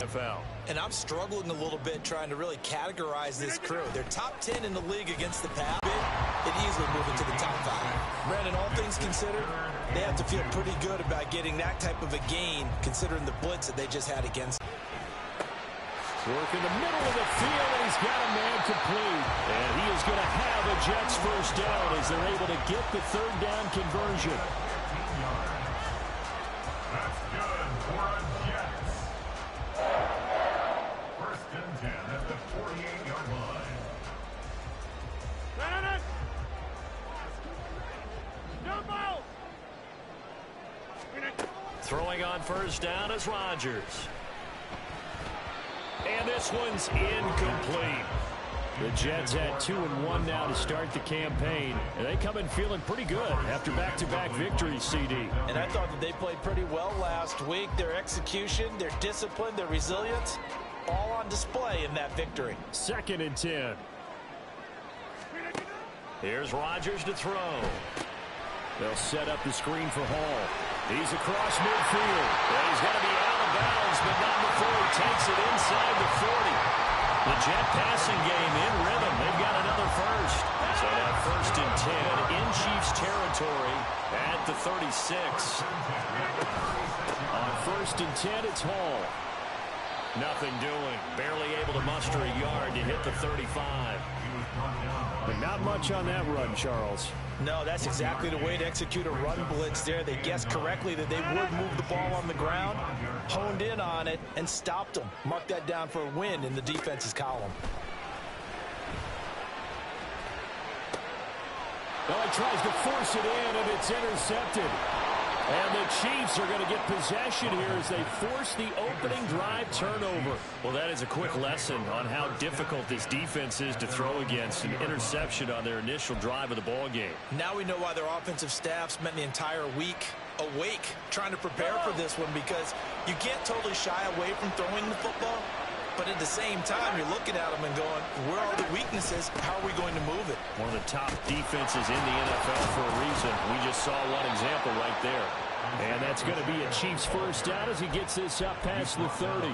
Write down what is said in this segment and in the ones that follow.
NFL. And I'm struggling a little bit trying to really categorize this crew. They're top 10 in the league against the pass. It easily move it to the top 5. Brandon, all things considered, they have to feel pretty good about getting that type of a gain considering the blitz that they just had against. Work in the middle of the field, and he's got a man complete. And he is going to have a Jets first down as they're able to get the third down conversion. That's good for a Jets. First and 10 at the 48-yard line. Throwing on first down is Rodgers. And this one's incomplete. The Jets had 2-1 now to start the campaign. And they come in feeling pretty good after back-to-back victories, CD. And I thought that they played pretty well last week. Their execution, their discipline, their resilience, all on display in that victory. 2nd and 10. Here's Rodgers to throw. They'll set up the screen for Hall. He's across midfield. And he's going to be out of bounds, but not before he takes it inside the 40. The Jet passing game in rhythm. They've got another first. So now 1st and 10 in Chiefs territory at the 36. On 1st and 10, it's Hall. Nothing doing. Barely able to muster a yard to hit the 35. But not much on that run, Charles. No, that's exactly the way to execute a run blitz there. They guessed correctly that they would move the ball on the ground, honed in on it, and stopped them. Mark that down for a win in the defense's column. Well, he tries to force it in, and it's intercepted. And the Chiefs are going to get possession here as they force the opening drive turnover. Well, that is a quick lesson on how difficult this defense is to throw against. An interception on their initial drive of the ball game. Now we know why their offensive staff spent the entire week awake trying to prepare for this one, because you can't totally shy away from throwing the football. But at the same time, you're looking at them and going, where are the weaknesses? How are we going to move it? One of the top defenses in the NFL for a reason. We just saw one example right there. And that's going to be a Chiefs first down as he gets this up past the 30.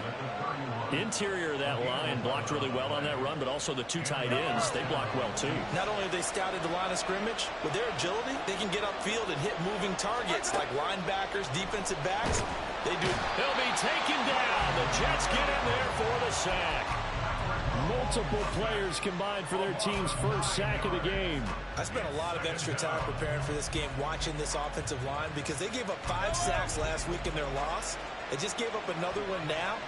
Interior of that line blocked really well on that run, but also the 2 tight ends, they blocked well too. Not only have they scouted the line of scrimmage, with their agility, they can get upfield and hit moving targets like linebackers, defensive backs. They do. He'll be taken down. The Jets get in there for the sack. Multiple players combined for their team's first sack of the game. I spent a lot of extra time preparing for this game, watching this offensive line, because they gave up 5 sacks last week in their loss. They just gave up another one now.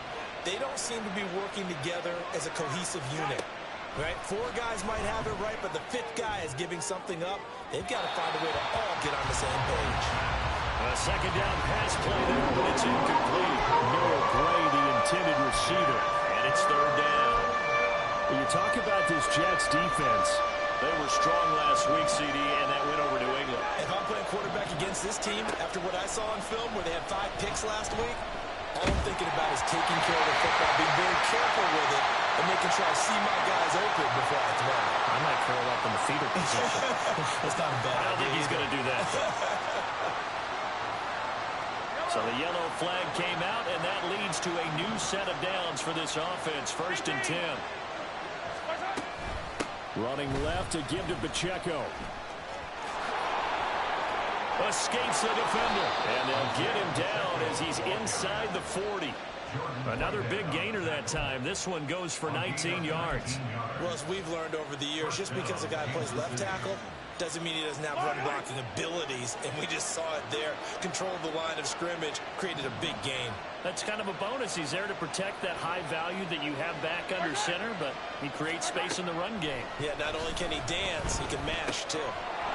They don't seem to be working together as a cohesive unit. Right? 4 guys might have it right, but the 5th guy is giving something up. They've got to find a way to all get on the same page. A second down pass play there, but it's incomplete. Noah Gray, the intended receiver, and it's 3rd down. When you talk about this Jets defense, they were strong last week, CD, and that went over New England. If I'm playing quarterback against this team, after what I saw on film where they had 5 picks last week, all I'm thinking about is taking care of the football, being very careful with it, and making sure I see my guys open before I throw it. I might curl up in the feeder position. That's not a bad idea. I don't think he's going to do that, though. So the yellow flag came out, and that leads to a new set of downs for this offense. 1st and 10. Running left to give to Pacheco. Escapes the defender. And they'll get him down as he's inside the 40. Another big gainer that time. This one goes for 19 yards. Well, as we've learned over the years, just because a guy plays left tackle doesn't mean he doesn't have run blocking abilities, and we just saw it there. Controlled the line of scrimmage, created a big gain. That's kind of a bonus. He's there to protect that high value that you have back under center, but he creates space in the run game. Yeah, not only can he dance, he can mash, too.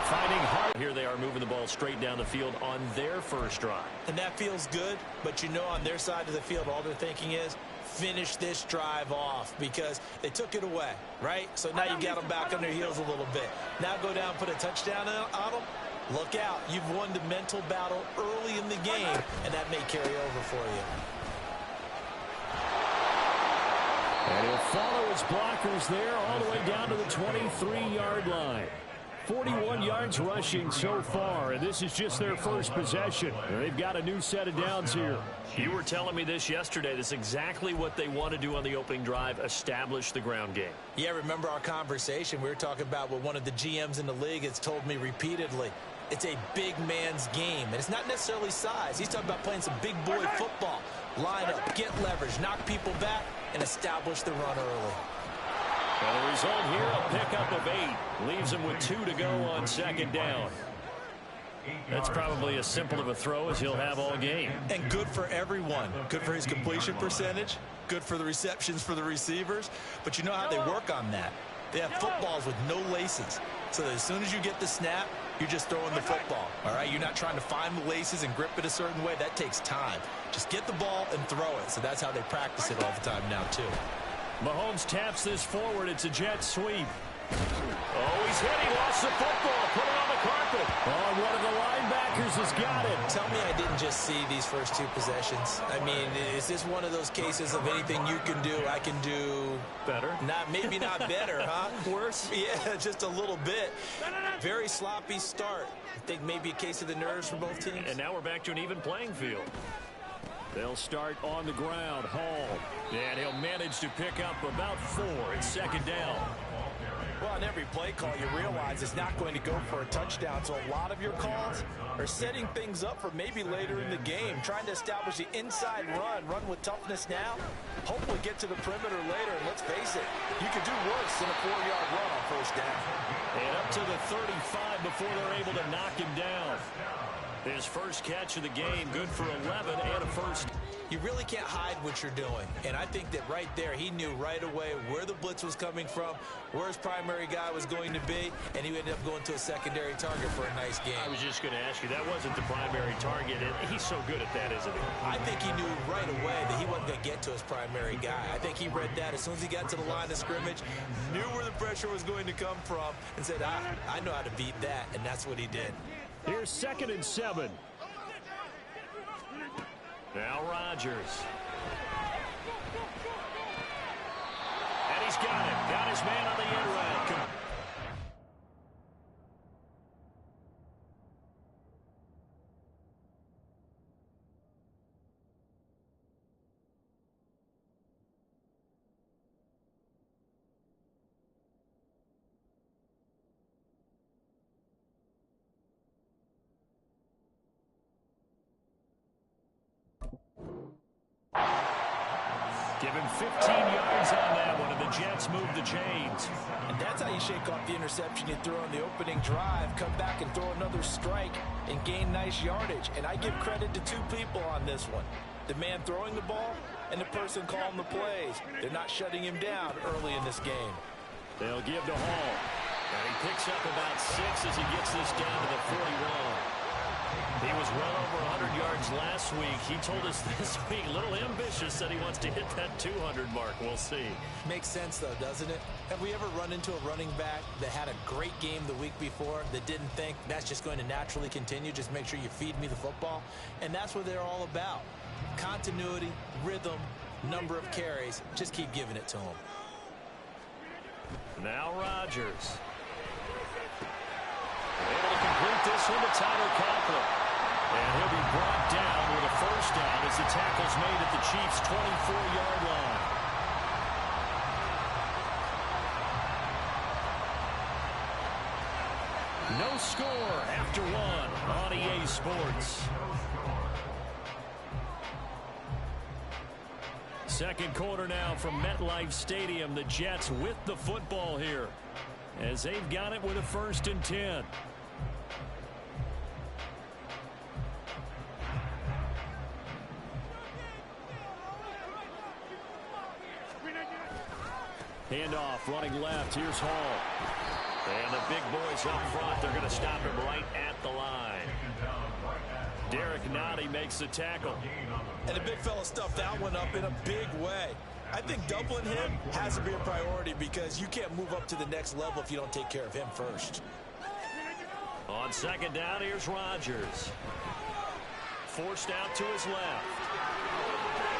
Finding hard. Here they are moving the ball straight down the field on their first drive. And that feels good, but you know on their side of the field, all they're thinking is, finish this drive off, because they took it away, right? So now you got them back on their heels a little bit. Now go down, put a touchdown on them. Look out. You've won the mental battle early in the game, and that may carry over for you. And he'll follow his blockers there all the way down to the 23-yard line. 41 yards rushing so far, and this is just their first possession. They've got a new set of downs here. You were telling me this yesterday. This is exactly what they want to do on the opening drive, establish the ground game. Yeah, remember our conversation? We were talking about what one of the GMs in the league has told me repeatedly. It's a big man's game, and it's not necessarily size. He's talking about playing some big boy football. Line up, get leverage, knock people back, and establish the run early. Well, the result here, a pickup of 8. Leaves him with 2 to go on second down. That's probably as simple of a throw as he'll have all game. And good for everyone. Good for his completion percentage. Good for the receptions for the receivers. But you know how they work on that. They have footballs with no laces. So that as soon as you get the snap, you're just throwing the football. All right? You're not trying to find the laces and grip it a certain way. That takes time. Just get the ball and throw it. So that's how they practice it all the time now, too. Mahomes taps this forward. It's a jet sweep. Oh, he's hit. He lost the football. Put it on the carpet. Oh, one of the linebackers has got it. Tell me I didn't just see these first 2 possessions. I mean, is this one of those cases of anything you can do, I can do better? Maybe not better, huh? Worse? Yeah, just a little bit. Very sloppy start. I think maybe a case of the nerves for both teams. And now we're back to an even playing field. They'll start on the ground. Hall. And he'll manage to pick up about 4. It's second down. Well, on every play call, you realize it's not going to go for a touchdown. So a lot of your calls are setting things up for maybe later in the game, trying to establish the inside run with toughness now, hopefully get to the perimeter later. And let's face it, you could do worse than a 4-yard run on first down. And up to the 35 before they're able to knock him down. His first catch of the game, good for 11 and a first. You really can't hide what you're doing. And I think that right there, he knew right away where the blitz was coming from, where his primary guy was going to be, and he ended up going to a secondary target for a nice game. I was just going to ask you, that wasn't the primary target, and he's so good at that, isn't he? I think he knew right away that he wasn't going to get to his primary guy. I think he read that as soon as he got to the line of scrimmage, knew where the pressure was going to come from, and said, I know how to beat that, and that's what he did. Here's 2nd and 7. Now Rodgers. And he's got it. Got his man on the end route. Give him 15 yards on that one, and the Jets move the chains. And that's how you shake off the interception you threw on the opening drive, come back and throw another strike and gain nice yardage. And I give credit to 2 people on this one. The man throwing the ball and the person calling the plays. They're not shutting him down early in this game. They'll give to Hall. And he picks up about 6 as he gets this down to the 41. He was well over 100 yards last week. He told us this week, a little ambitious, that he wants to hit that 200 mark. We'll see. Makes sense, though, doesn't it? Have we ever run into a running back that had a great game the week before that didn't think that's just going to naturally continue? Just make sure you feed me the football. And that's what they're all about. Continuity, rhythm, number of carries. Just keep giving it to him. Now Rodgers. Able to complete this one to Tyler Conklin. And he'll be brought down with a first down as the tackle's made at the Chiefs' 24-yard line. No score after 1 on EA Sports. Second quarter now from MetLife Stadium. The Jets with the football here as they've got it with a 1st and 10. Handoff running left. Here's Hall. And the big boys up front. They're going to stop him right at the line. Derek Nottie makes the tackle. And the big fella stuffed that one up in a big way. I think doubling him has to be a priority because you can't move up to the next level if you don't take care of him first. On second down, here's Rodgers. Forced out to his left.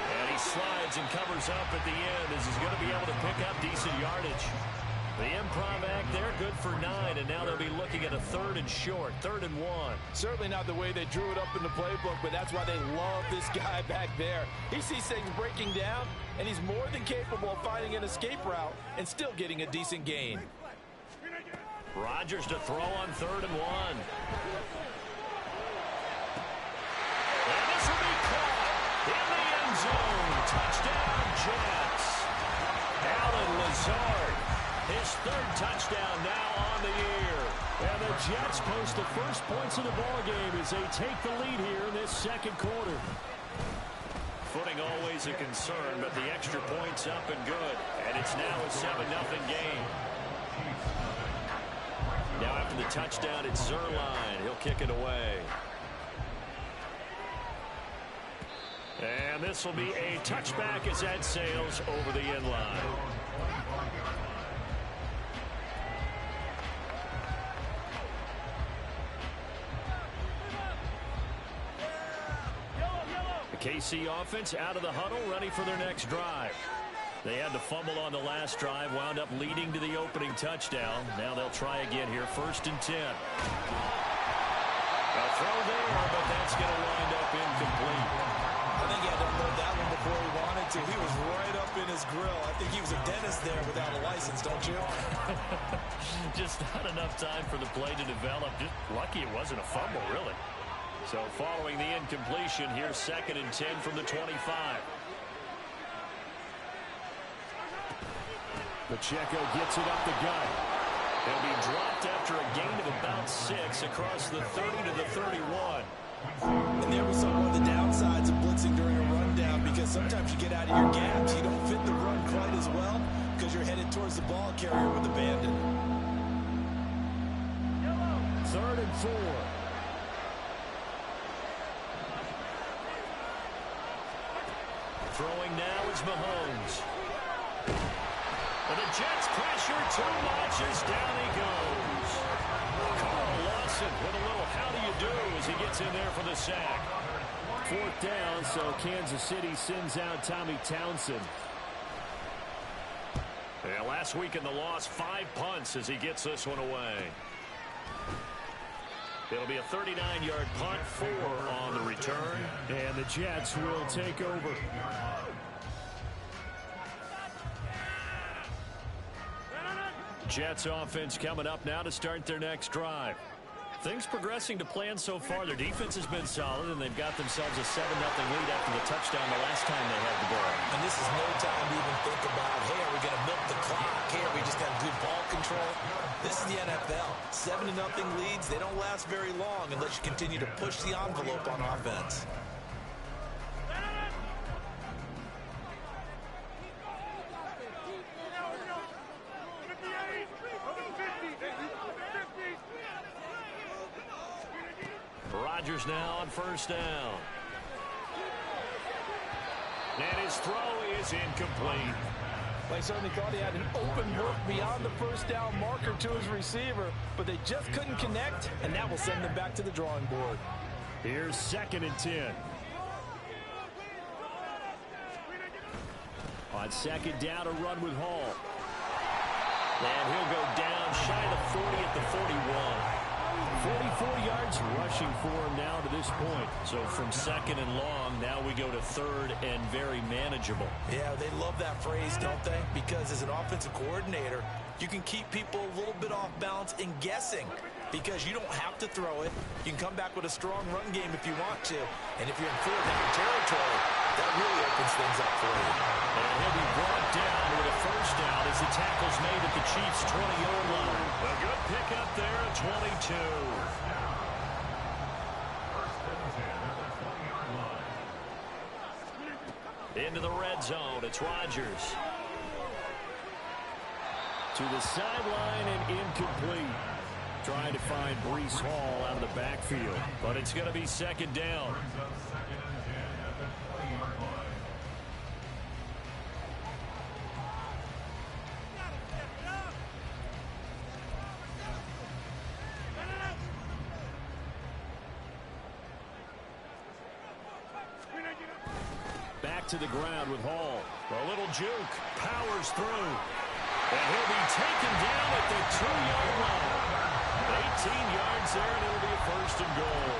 And he slides and covers up at the end as he's going to be able to pick up decent yardage. The improv act there, good for 9, and now they'll be looking at a 3rd and short, 3rd and 1. Certainly not the way they drew it up in the playbook, but that's why they love this guy back there. He sees things breaking down, and he's more than capable of finding an escape route and still getting a decent gain. Rodgers to throw on 3rd and 1. And this will be caught in the end zone. Touchdown, Jets. Allen Lazard, his 3rd touchdown now on the year. And the Jets post the first points of the ballgame as they take the lead here in this second quarter. Footing always a concern, but the extra point's up and good. And it's now a 7-0 game. Now after the touchdown, it's Zerline. He'll kick it away. And this will be a touchback as that sails over the end line. The KC offense out of the huddle, ready for their next drive. They had the fumble on the last drive, wound up leading to the opening touchdown. Now they'll try again here, 1st and 10. A throw there, but that's going to wind up incomplete. I think he had to unload that one before he wanted to. He was right up in his grill. I think he was a dentist there without a license, don't you? Just not enough time for the play to develop. Just lucky it wasn't a fumble, really. So following the incompletion, here's 2nd and 10 from the 25. Pacheco gets it up the gut. He'll be dropped after a gain of about 6 across the 30 to the 31. And there we saw one of the downsides of blitzing during a rundown, because sometimes you get out of your gaps. You don't fit the run quite as well because you're headed towards the ball carrier with abandon. 3rd and 4. Throwing now is Mahomes. And the Jets pressure too much as down he goes. Carl Lawson with a little how do you do as he gets in there for the sack. 4th down, so Kansas City sends out Tommy Townsend. Yeah, last week in the loss, 5 punts as he gets this one away. It'll be a 39-yard punt, 4 on the return. And the Jets will take over. Jets offense coming up now to start their next drive. Things progressing to plan so far. Their defense has been solid, and they've got themselves a 7-0 lead after the touchdown the last time they had the ball. And this is no time to even think about, hey, are we going to milk the clock? Hey, are we just going to have good ball control? This is the NFL. 7-0 leads, they don't last very long unless you continue to push the envelope on offense. Rodgers now on 1st down. And his throw is incomplete. They certainly thought he had an open look beyond the 1st down marker to his receiver, but they just couldn't connect, and that will send them back to the drawing board. Here's 2nd and 10. On 2nd down, a run with Hall. And he'll go down shy of the 40 at the 41. 44 yards rushing for him now to this point. So from 2nd and long, now we go to 3rd and very manageable. Yeah, they love that phrase, don't they? Because as an offensive coordinator, you can keep people a little bit off balance and guessing, because you don't have to throw it. You can come back with a strong run game if you want to. And if you're in 4th down territory, that really opens things up for you. And he'll be brought down with a 1st down as the tackle's made at the Chiefs' 20-yard line. A good pickup there at 22. Into the red zone, it's Rodgers. To the sideline and incomplete. Trying to find Breece Hall out of the backfield. But it's going to be 2nd down. Back to the ground with Hall. A little juke, powers through. And he'll be taken down at the 2-yard line. 18 yards there, and it'll be a first and goal.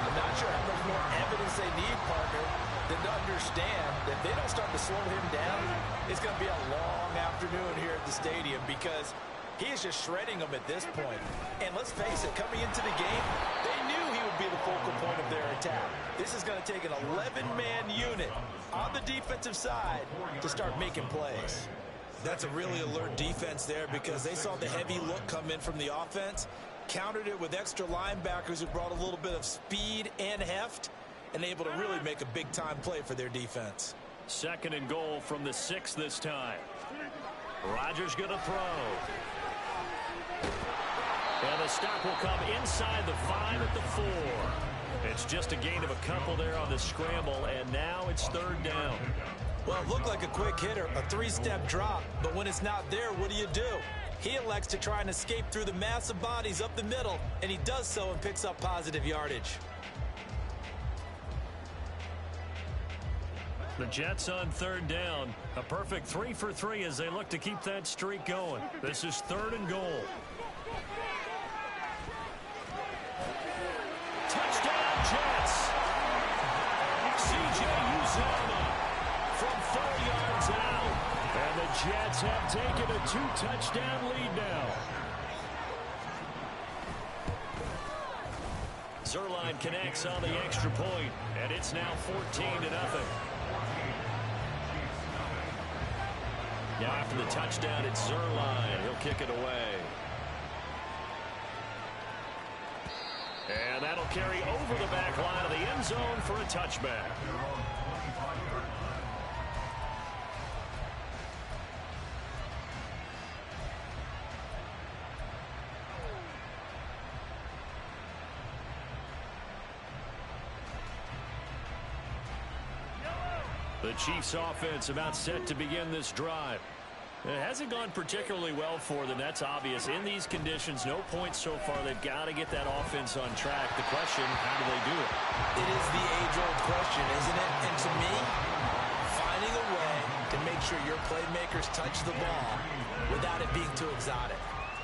I'm not sure how much more evidence they need, partner, than to understand that if they don't start to slow him down, it's going to be a long afternoon here at the stadium because he is just shredding them at this point. And let's face it, coming into the game, they knew he would be the focal point of their attack. This is going to take an 11-man unit on the defensive side to start making plays. That's a really alert defense there because they saw the heavy look come in from the offense, countered it with extra linebackers who brought a little bit of speed and heft, and able to really make a big-time play for their defense. Second and goal from the 6 this time. Rodgers going to throw. And the stop will come inside the 5 at the 4. It's just a gain of a couple there on the scramble, and now it's third down. Well, it looked like a quick hitter, a 3-step drop, but when it's not there, what do? He elects to try and escape through the mass of bodies up the middle, and he does so and picks up positive yardage. The Jets on third down. A perfect 3 for 3 as they look to keep that streak going. This is third and goal. Touchdown, Jets. C.J. Uzomah from 4 yards out. And the Jets have taken a 2-touchdown lead now. Zerline connects on the extra point, and it's now 14-0. Now after the touchdown, it's Zerline. He'll kick it away. And that'll carry over the back line of the end zone for a touchback. The Chiefs offense about set to begin this drive. It hasn't gone particularly well for them. That's obvious. In these conditions, no points so far. They've got to get that offense on track. The question, how do they do it? It is the age-old question, isn't it? And to me, finding a way to make sure your playmakers touch the ball without it being too exotic.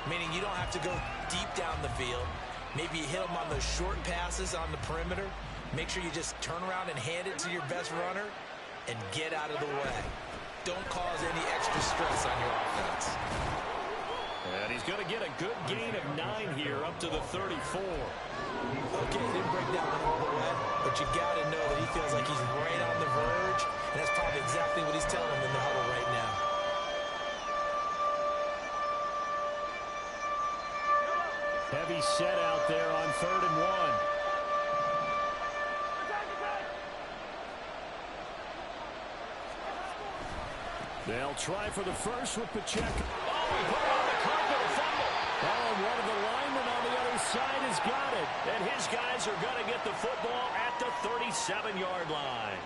Meaning you don't have to go deep down the field. Maybe you hit them on those short passes on the perimeter. Make sure you just turn around and hand it to your best runner and get out of the way. Don't cause any extra stress on your offense. And he's going to get a good gain of 9 here up to the 34. Okay, he didn't break that one all the way, but you got to know that he feels like he's right on the verge, and that's probably exactly what he's telling him in the huddle right now. Heavy set out there on 3rd and 1. They'll try for the first with Pacheco. Oh, he put it on the carpet, a fumble. Oh, and one of the linemen on the other side has got it. And his guys are going to get the football at the 37-yard line.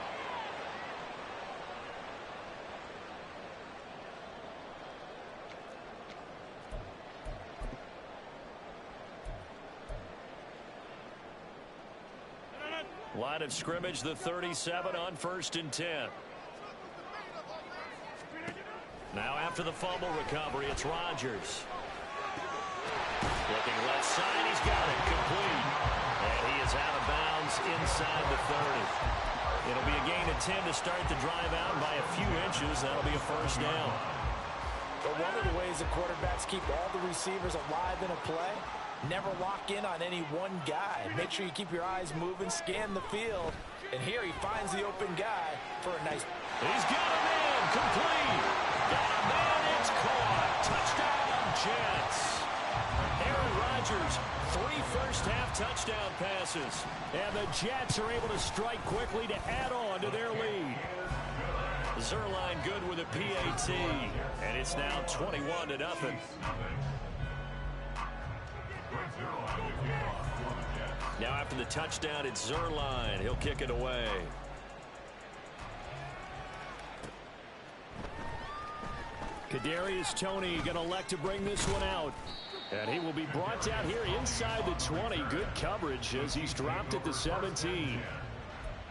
Line of scrimmage, the 37 on 1st and 10. Now after the fumble recovery, it's Rodgers. Looking left side, he's got it, complete. And he is out of bounds inside the 30. It'll be a gain of 10 to start the drive out by a few inches. That'll be a first down. But one of the ways the quarterbacks keep all the receivers alive in a play, never lock in on any one guy. Make sure you keep your eyes moving, scan the field. And here he finds the open guy for a nice... He's got a man, complete. Got a man, it's caught. Touchdown, Jets. Aaron Rodgers, 3 first-half touchdown passes. And the Jets are able to strike quickly to add on to their lead. Zerline good with a PAT. And it's now 21-0. Now after the touchdown, it's Zerline. He'll kick it away. Kadarius Toney going to elect to bring this one out. And he will be brought down here inside the 20. Good coverage as he's dropped at the 17.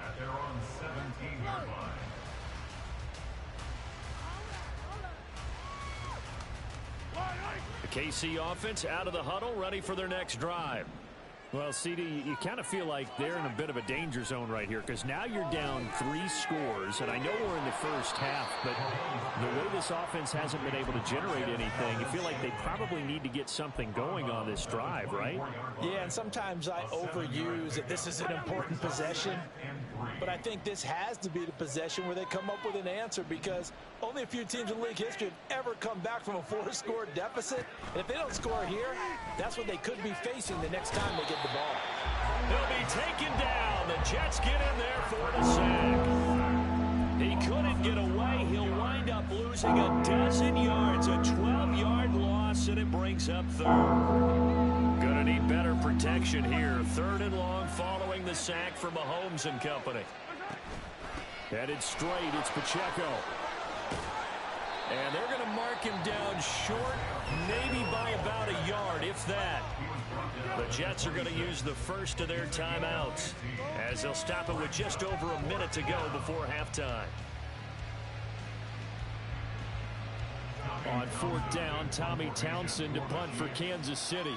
At their own 17-yard line. KC offense out of the huddle, ready for their next drive. Well, CD, you kind of feel like they're in a bit of a danger zone right here because now you're down 3 scores, and I know we're in the first half, but the way this offense hasn't been able to generate anything, you feel like they probably need to get something going on this drive, right? Yeah, and sometimes I overuse that this is an important possession, but I think this has to be the possession where they come up with an answer because only a few teams in league history have ever come back from a 4-score deficit. And if they don't score here, that's what they could be facing the next time they get the ball. He'll be taken down. The Jets get in there for the sack. He couldn't get away. He'll wind up losing a dozen yards, a 12-yard loss, and it brings up third. Gonna need better protection here. 3rd and long following the sack from Mahomes and company. Headed straight, it's Pacheco. And they're going to mark him down short, maybe by about a yard, if that. The Jets are going to use the first of their timeouts as they'll stop it with just over a minute to go before halftime. On 4th down, Tommy Townsend to punt for Kansas City.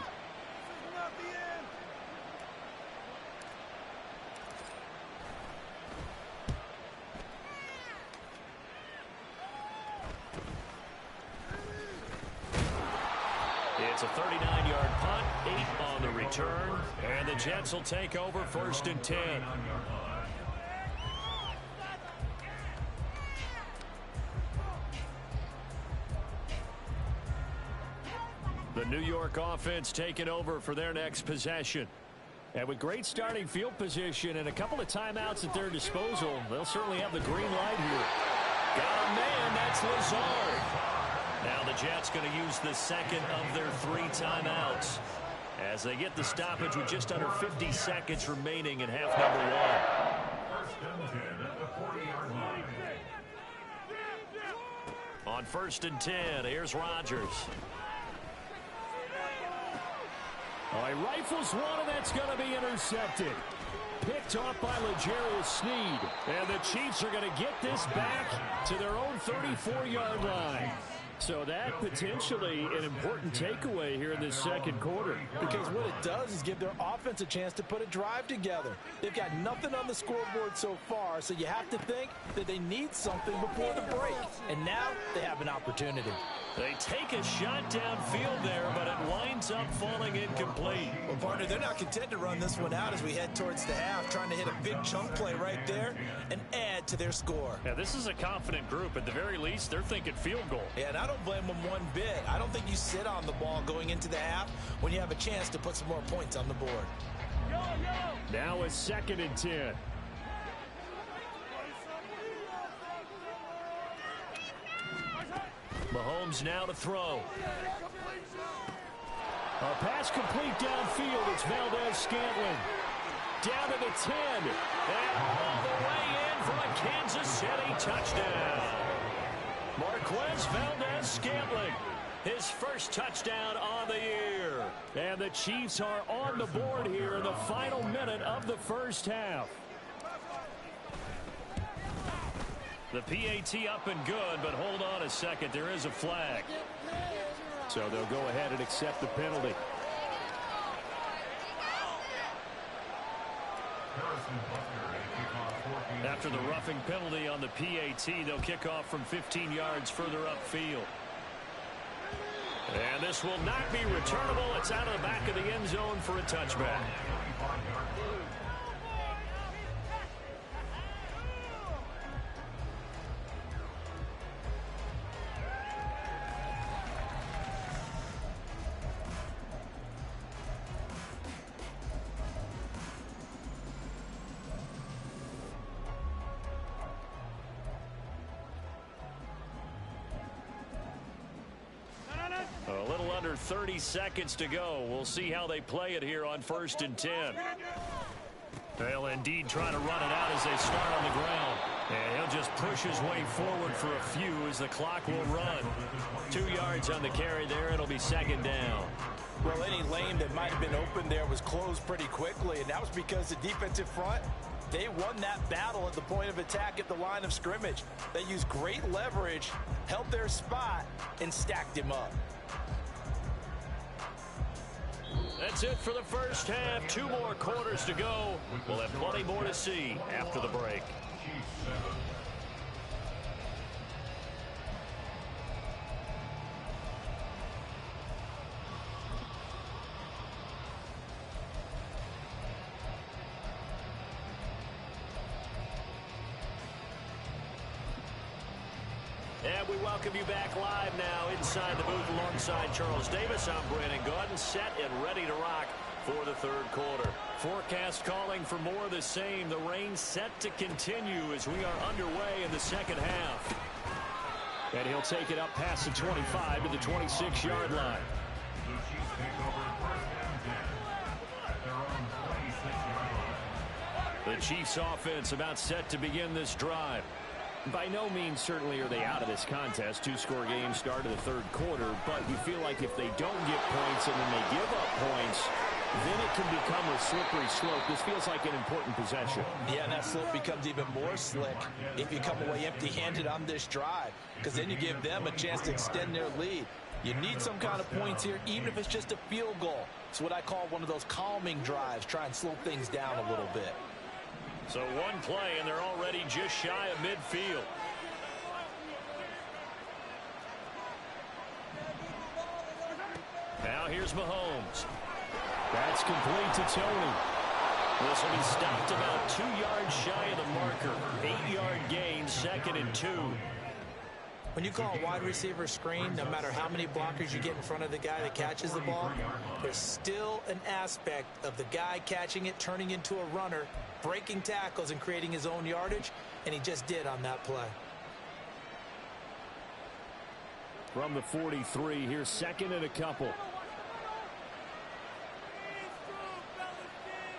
It's a 39-yard punt, 8 on the return, and the Jets will take over 1st and 10. The New York offense taking over for their next possession. And with great starting field position and a couple of timeouts at their disposal, they'll certainly have the green light here. Got a man, that's Lazard. Now the Jets going to use the second of their 3 timeouts as they get the stoppage with just under 50 seconds remaining in half number 1. 1st and 10 at the 40-yard line. On 1st and 10, here's Rodgers. Oh, he rifles one, and that's going to be intercepted. Picked off by L'Jarius Sneed. And the Chiefs are going to get this back to their own 34-yard line. So that potentially an important takeaway here in this second quarter. Because what it does is give their offense a chance to put a drive together. They've got nothing on the scoreboard so far, so you have to think that they need something before the break. And now they have an opportunity. They take a shot downfield there, but it winds up falling incomplete. Well, partner, they're not content to run this one out as we head towards the half, trying to hit a big chunk play right there and add to their score. Yeah, this is a confident group. At the very least, they're thinking field goal. Yeah, and I don't blame them one bit. I don't think you sit on the ball going into the half when you have a chance to put some more points on the board. Now it's 2nd and 10. Mahomes now to throw. A pass complete downfield. It's Valdez-Scantling. Down to the 10. And all the way in for a Kansas City touchdown. Marquez Valdez-Scantling. His first touchdown on the year. And the Chiefs are on the board here in the final minute of the first half. The PAT up and good, but hold on a second. There is a flag. So they'll go ahead and accept the penalty. After the roughing penalty on the PAT, they'll kick off from 15 yards further upfield. And this will not be returnable. It's out of the back of the end zone for a touchback. A little under 30 seconds to go. We'll see how they play it here on 1st and 10. They'll indeed try to run it out as they start on the ground. And he'll just push his way forward for a few as the clock will run. 2 yards on the carry there. It'll be 2nd down. Well, any lane that might have been open there was closed pretty quickly, and that was because the defensive front, they won that battle at the point of attack at the line of scrimmage. They used great leverage, held their spot, and stacked him up. That's it for the first half. 2 more quarters to go. We'll have plenty more to see after the break. And we welcome you back live now inside the booth alongside Charles Davis. I'm Brandon Gaudin, set and ready to rock for the third quarter. Forecast calling for more of the same. The rain set to continue as we are underway in the second half. And he'll take it up past the 25 to the 26-yard line. The Chiefs offense about set to begin this drive. By no means certainly are they out of this contest. 2-score game start of the third quarter, but you feel like if they don't get points and then they give up points, then it can become a slippery slope. This feels like an important possession. Yeah, and that slope becomes even more slick if you come away empty-handed on this drive, because then you give them a chance to extend their lead. You need some kind of points here, even if it's just a field goal. It's what I call one of those calming drives, try and slow things down a little bit. So one play, and they're already just shy of midfield. Now here's Mahomes. That's complete to Tony. This will be stopped about 2 yards shy of the marker. 8-yard gain, 2nd and 2. When you call a wide receiver screen, no matter how many blockers you get in front of the guy that catches the ball, there's still an aspect of the guy catching it, turning into a runner, breaking tackles and creating his own yardage, and he just did on that play. From the 43, here's 2nd and a couple.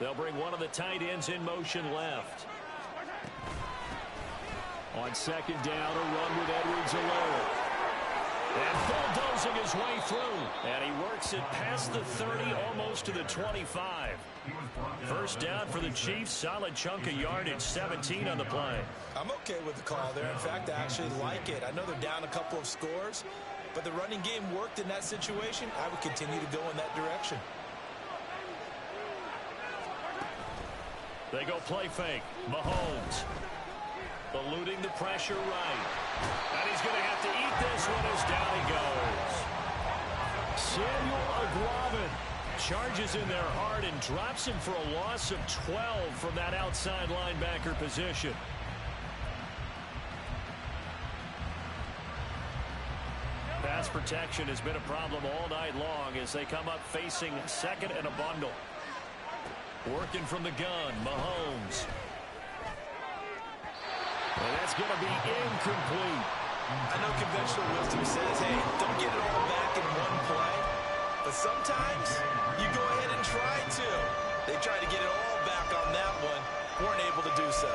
They'll bring one of the tight ends in motion left. On 2nd down, a run with Edwards-Helaire. And bulldozing his way through. And he works it past the 30, almost to the 25. First down for the Chiefs. Solid chunk of yardage, 17 on the play. I'm okay with the call there. In fact, I actually like it. I know they're down a couple of scores, but the running game worked in that situation. I would continue to go in that direction. They go play fake. Mahomes eluding the pressure right. And he's going to have to eat this one as down he goes. Samuel Aglavin charges in there hard and drops him for a loss of 12 from that outside linebacker position. Pass protection has been a problem all night long as they come up facing 2nd and a bundle. Working from the gun, Mahomes. And that's going to be incomplete. I know conventional wisdom says, hey, don't get it all back in one play. But sometimes you go ahead and try to. They tried to get it all back on that one. Weren't able to do so.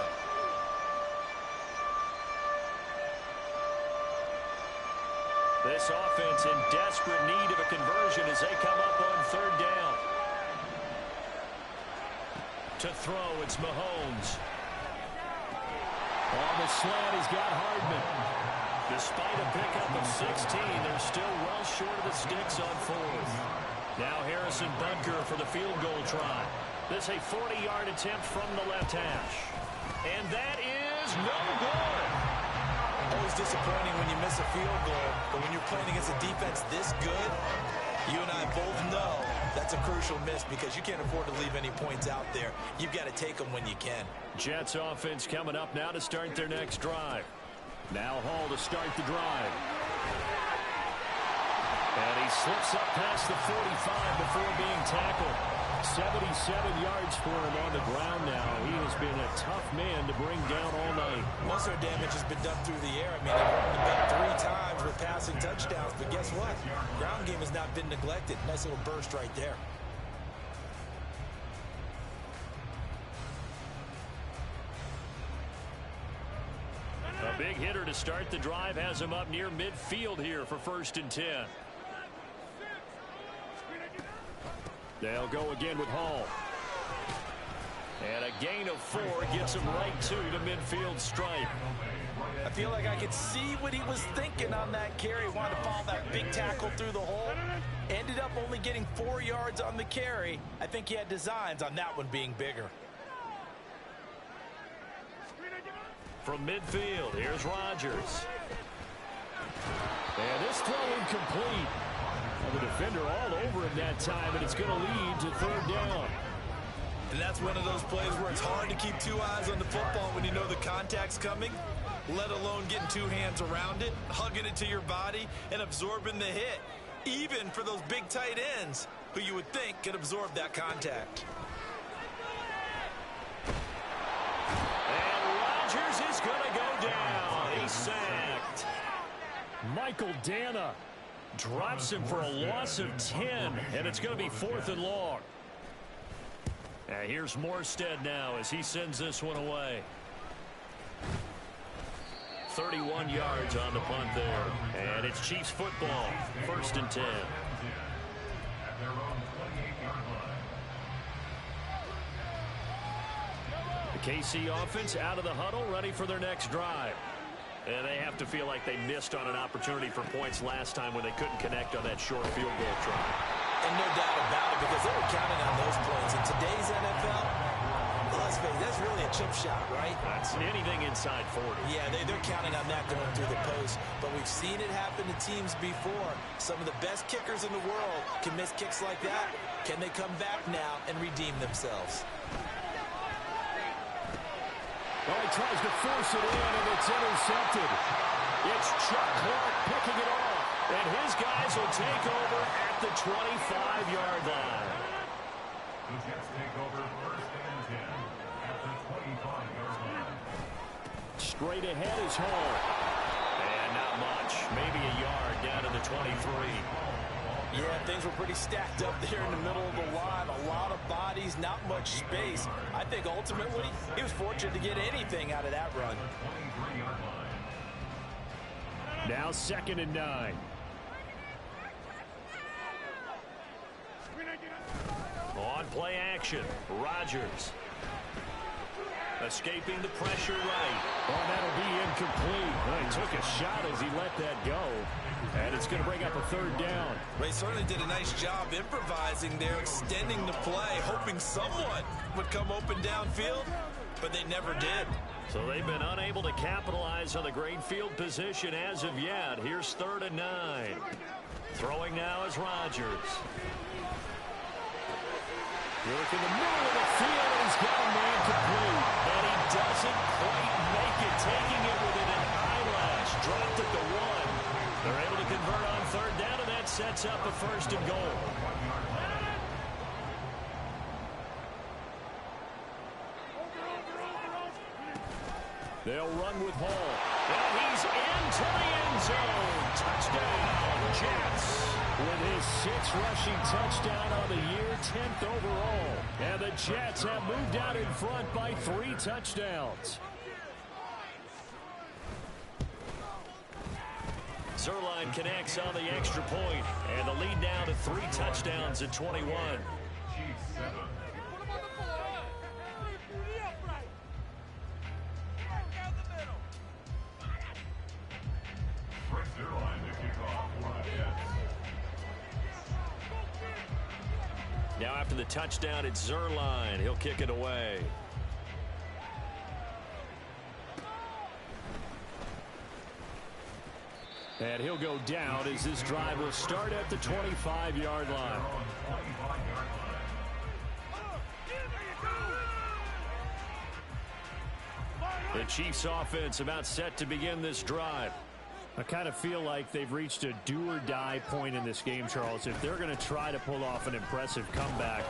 This offense in desperate need of a conversion as they come up on 3rd down. To throw, it's Mahomes. On the slant, he's got Hardman. Despite a pickup of 16, they're still well short of the sticks on 4th. Now Harrison Butker for the field goal try. This a 40-yard attempt from the left hash. And that is no good. Always disappointing when you miss a field goal, but when you're playing against a defense this good, you and I both know that's a crucial miss because you can't afford to leave any points out there. You've got to take them when you can. Jets offense coming up now to start their next drive. Now Hall to start the drive. And he slips up past the 45 before being tackled. 77 yards for him on the ground now. He has been a tough man to bring down all night. Most of their damage has been done through the air. I mean, they've run the ball 3 times with passing touchdowns, but guess what? Ground game has not been neglected. Nice little burst right there. A big hitter to start the drive has him up near midfield here for 1st and 10. They'll go again with Hall. And a gain of 4 gets him right to the midfield stripe. I feel like I could see what he was thinking on that carry. Wanted to follow that big tackle through the hole. Ended up only getting 4 yards on the carry. I think he had designs on that one being bigger. From midfield, here's Rodgers. And this throw incomplete. Well, the defender all over him that time, and it's going to lead to third down. And that's one of those plays where it's hard to keep 2 eyes on the football when you know the contact's coming, let alone getting 2 hands around it, hugging it to your body, and absorbing the hit, even for those big tight ends who you would think could absorb that contact. And Rodgers is going to go down. He's sacked. Michael Dana drops him for a loss of 10, and it's going to be 4th and long. And here's Morstead now as he sends this one away. 31 yards on the punt there. And it's Chiefs football. 1st and 10. The KC offense out of the huddle, ready for their next drive. And they have to feel like they missed on an opportunity for points last time when they couldn't connect on that short field goal try. And no doubt about it, because they were counting on those points. In today's NFL, let's face it, that's really a chip shot, right? That's anything inside 40. Yeah, they're counting on that going through the post. But we've seen it happen to teams before. Some of the best kickers in the world can miss kicks like that. Can they come back now and redeem themselves? Well, he tries to force it in, and it's intercepted. It's Chuck Clark picking it off. And his guys will take over at the 25-yard line. The Jets take over 1st and 10 at the 25-yard line. Straight ahead is Hall. And not much. Maybe a yard down to the 23. Yeah, things were pretty stacked up there in the middle of the line. A lot of bodies, not much space. I think ultimately he was fortunate to get anything out of that run. Now 2nd and 9. On play action, Rodgers. Escaping the pressure right. Oh, that'll be incomplete. Well, he took a shot as he let that go. And it's going to bring up a 3rd down. They certainly did a nice job improvising there, extending the play, hoping someone would come open downfield, but they never did. So they've been unable to capitalize on the great field position as of yet. Here's 3rd and 9. Throwing now is Rodgers. Work in the middle of the field, and he's got a man complete. And he doesn't quite make it, taking it within an eyelash. Dropped at the 1. They're able to convert on 3rd down, and that sets up a 1st and goal. They'll run with Hall. And he's into the end zone. Touchdown, Jets. With his 6th rushing touchdown on the year, 10th overall. And the Jets have moved out in front by 3 touchdowns. Zerline connects on the extra point, and the lead now to 3 touchdowns at 21. Chiefs 7. Rick Zerline to kick off for the Jets. Now after the touchdown, it's Zerline. He'll kick it away. And he'll go down as this drive will start at the 25-yard line. The Chiefs offense about set to begin this drive. I kind of feel like they've reached a do-or-die point in this game, Charles. If they're going to try to pull off an impressive comeback,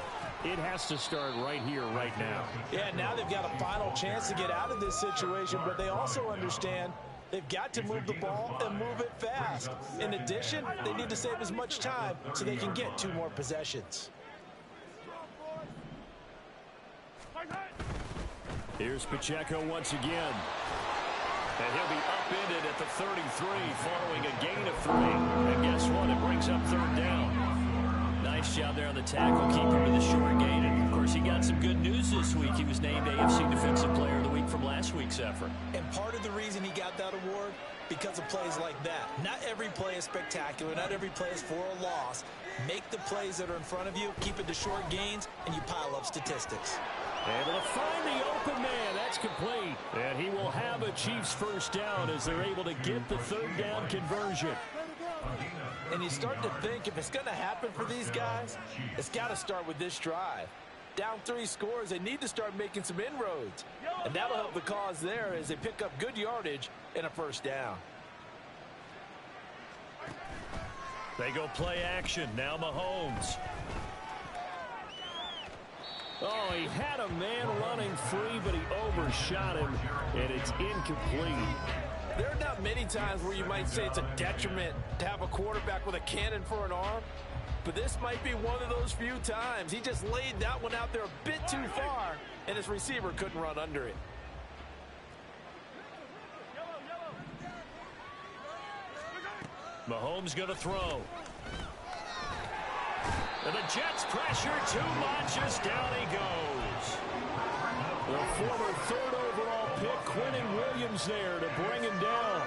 it has to start right here, right now. Yeah, now they've got a final chance to get out of this situation, but they also understand they've got to move the ball and move it fast. In addition, they need to save as much time so they can get 2 more possessions. Here's Pacheco once again. And he'll be upended at the 33 following a gain of 3. And guess what? It brings up 3rd down. Nice job there on the tackle, keep him to the short gain. And, of course, he got some good news this week. He was named AFC Defensive Player of the Week from last week's effort. And part of the reason he got that award, because of plays like that. Not every play is spectacular. Not every play is for a loss. Make the plays that are in front of you, keep it to short gains, and you pile up statistics. Able to find the open man. That's complete. And he will have a Chiefs first down as they're able to get the third down conversion. And you start to think, if it's going to happen for these guys, it's got to start with this drive. Down 3 scores, they need to start making some inroads. And that'll help the cause there as they pick up good yardage and a first down. They go play action. Now Mahomes. Oh, he had a man running free, but he overshot him, and it's incomplete. There are not many times where you might say it's a detriment to have a quarterback with a cannon for an arm, but this might be one of those few times. He just laid that one out there a bit too far, and his receiver couldn't run under it. Mahomes going to throw. And the Jets pressure too much as down he goes. The former 3rd overall pick, Quentin Williams there to bring him down.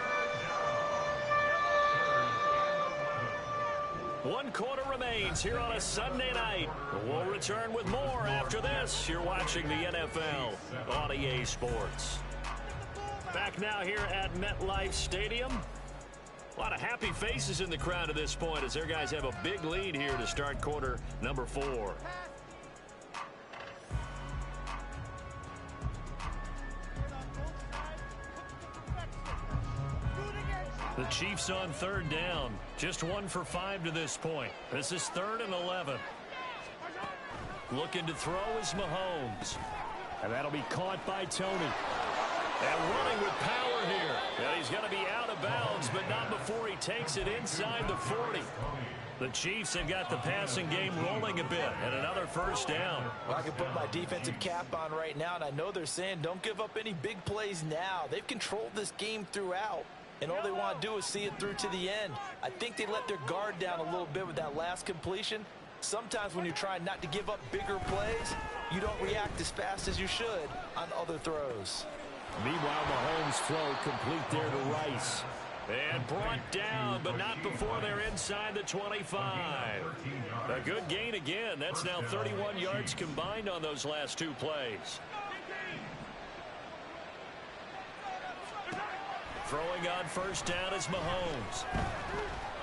1 quarter remains here on a Sunday night. We'll return with more after this. You're watching the NFL on EA Sports. Back now here at MetLife Stadium. A lot of happy faces in the crowd at this point as their guys have a big lead here to start quarter number 4. The Chiefs on 3rd down. Just 1 for 5 to this point. This is 3rd and 11. Looking to throw is Mahomes. And that'll be caught by Tony. And running with power here. And he's going to be out of bounds, but not before he takes it inside the 40. The Chiefs have got the passing game rolling a bit, and another first down. Well, I can put my defensive cap on right now, and I know they're saying don't give up any big plays now. They've controlled this game throughout, and all they want to do is see it through to the end. I think they let their guard down a little bit with that last completion. Sometimes when you're trying not to give up bigger plays, you don't react as fast as you should on other throws. Meanwhile, Mahomes' throw complete there to Rice. And brought down, but not before they're inside the 25. A good gain again. That's now 31 yards combined on those last 2 plays. Throwing on first down is Mahomes.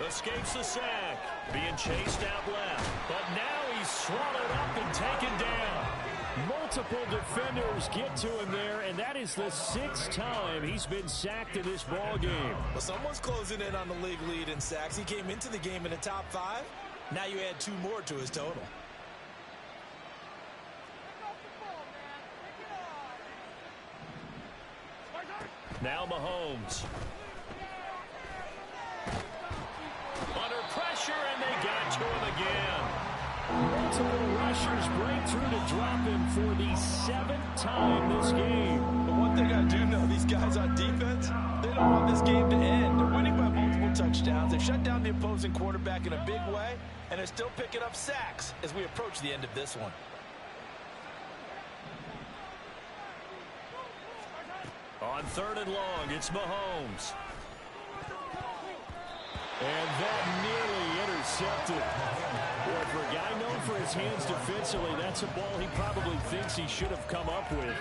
Escapes the sack. Being chased out left. But now he's swallowed up and taken down. Multiple defenders get to him there, and that is the 6th time he's been sacked in this ball game. Well, someone's closing in on the league lead in sacks. He came into the game in the top 5. Now you add 2 more to his total. Now Mahomes. Under pressure, and they got to him again. Multiple rushers break through to drop him for the 7th time this game. But one thing I do know, these guys on defense, they don't want this game to end. They're winning by multiple touchdowns. They've shut down the opposing quarterback in a big way, and they're still picking up sacks as we approach the end of this one. On 3rd and long, it's Mahomes. And that nearly intercepted. Boy, for a guy known for his hands defensively, that's a ball he probably thinks he should have come up with.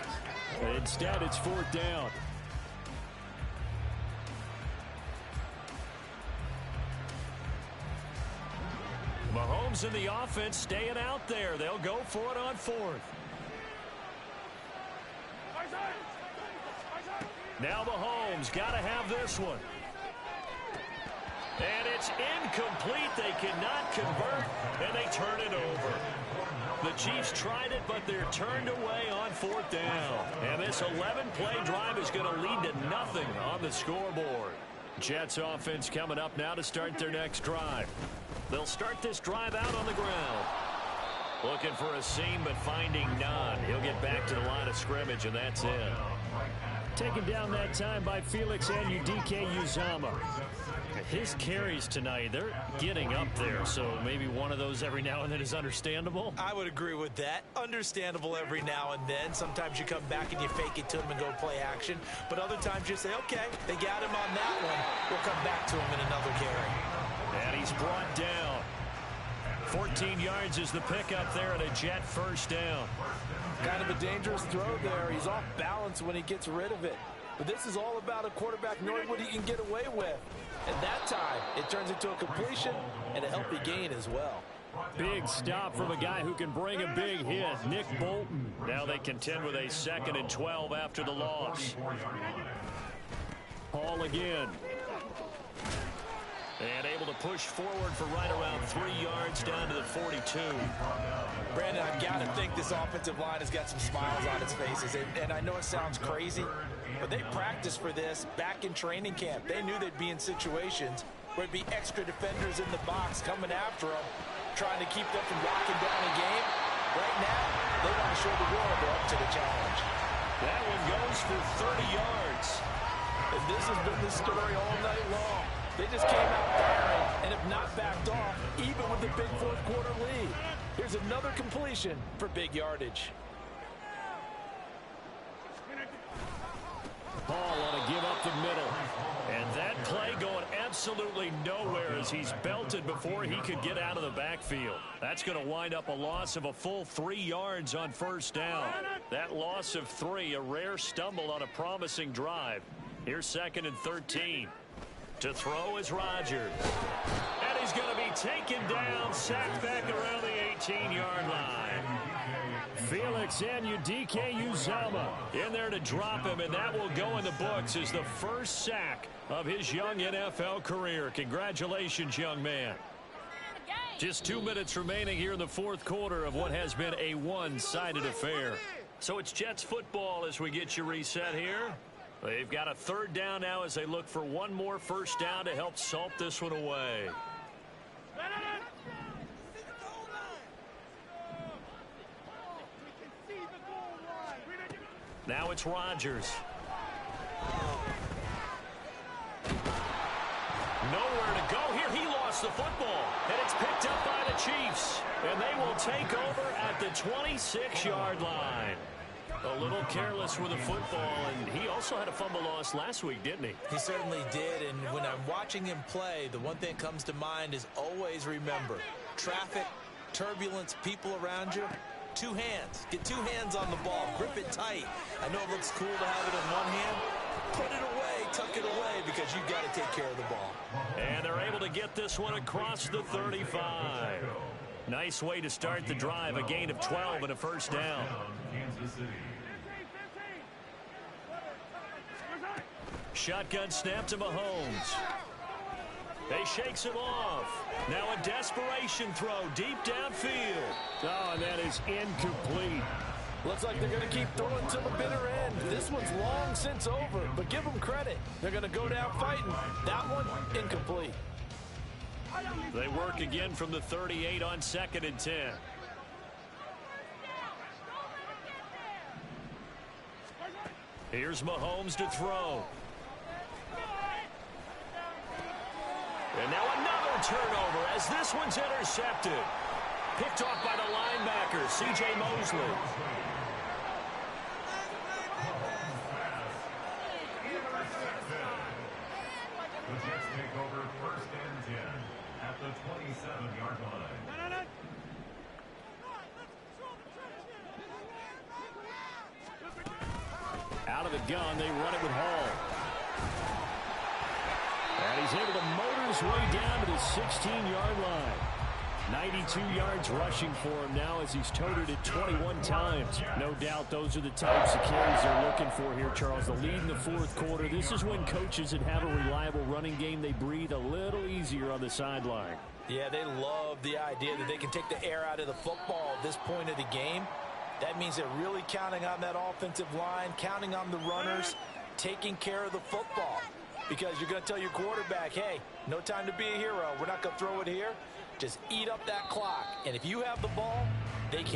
Instead, it's 4th down. Mahomes and the offense staying out there. They'll go for it on 4th. Now Mahomes got to have this one. And it's incomplete. They cannot convert, and they turn it over. The Chiefs tried it, but they're turned away on 4th down. And this 11-play drive is going to lead to nothing on the scoreboard. Jets offense coming up now to start their next drive. They'll start this drive out on the ground. Looking for a seam, but finding none. He'll get back to the line of scrimmage, and that's it. Taken down that time by Felix Uzama. His carries tonight, they're getting up there, so maybe one of those every now and then is understandable. I would agree with that. Understandable every now and then. Sometimes you come back and you fake it to him and go play action. But other times you say, okay, they got him on that one. We'll come back to him in another carry. And he's brought down. 14 yards is the pickup there and a Jet first down. Kind of a dangerous throw there. He's off balance when he gets rid of it. But this is all about a quarterback knowing what he can get away with. And that time, it turns into a completion and a healthy gain as well. Big stop from a guy who can bring a big hit, Nick Bolton. Now they contend with a 2nd and 12 after the loss. Hall again. And able to push forward for right around 3 yards down to the 42. Brandon, I've got to think this offensive line has got some smiles on its faces. And I know it sounds crazy, but they practiced for this back in training camp. They knew they'd be in situations where it'd be extra defenders in the box coming after them, trying to keep them from locking down a game. Right now, they want to show the world they're up to the challenge. That one goes for 30 yards. And this has been the story all night long. They just came out firing and have not backed off, even with the big fourth-quarter lead. Here's another completion for big yardage. Ball on a give up the middle. And that play going absolutely nowhere as he's belted before he could get out of the backfield. That's going to wind up a loss of a full 3 yards on first down. That loss of 3, a rare stumble on a promising drive. Here's 2nd and 13. To throw is Rodgers. And he's going to be taken down, sacked back around the 18-yard line. Felix Uzama in there to drop him, and that will go in the books as the first sack of his young NFL career. Congratulations, young man. Just 2 minutes remaining here in the fourth quarter of what has been a one-sided affair. So it's Jets football as we get you reset here. They've got a 3rd down now as they look for one more first down to help salt this one away. Now it's Rodgers. Nowhere to go here. He lost the football. And it's picked up by the Chiefs. And they will take over at the 26-yard line. A little careless with the football, and he also had a fumble loss last week, didn't he? He certainly did, and when I'm watching him play, the one thing that comes to mind is always remember, traffic, turbulence, people around you, 2 hands. Get 2 hands on the ball. Grip it tight. I know it looks cool to have it in one hand. Put it away, tuck it away, because you've got to take care of the ball. And they're able to get this one across the 35. Nice way to start the drive, a gain of 12 and a first down. Shotgun snap to Mahomes. He shakes him off. Now a desperation throw deep downfield. Oh, and that is incomplete. Looks like they're going to keep throwing to the bitter end. This one's long since over, but give them credit. They're going to go down fighting. That one, incomplete. They work again from the 38 on 2nd and 10. Here's Mahomes to throw. And now another turnover as this one's intercepted. Picked off by the linebacker, C.J. Mosley. The Jets take over 1st and 10 at the 27-yard line. Out of the gun, they run it with Hall. And he's able to motor his way down to the 16-yard line. 92 yards rushing for him now as he's toted it 21 times. No doubt those are the types of carries they're looking for here, Charles. The lead in the fourth quarter. This is when coaches that have a reliable running game, they breathe a little easier on the sideline. Yeah, they love the idea that they can take the air out of the football at this point of the game. That means they're really counting on that offensive line, counting on the runners, taking care of the football. Because you're going to tell your quarterback, hey, no time to be a hero. We're not going to throw it here. Just eat up that clock. And if you have the ball, they can't.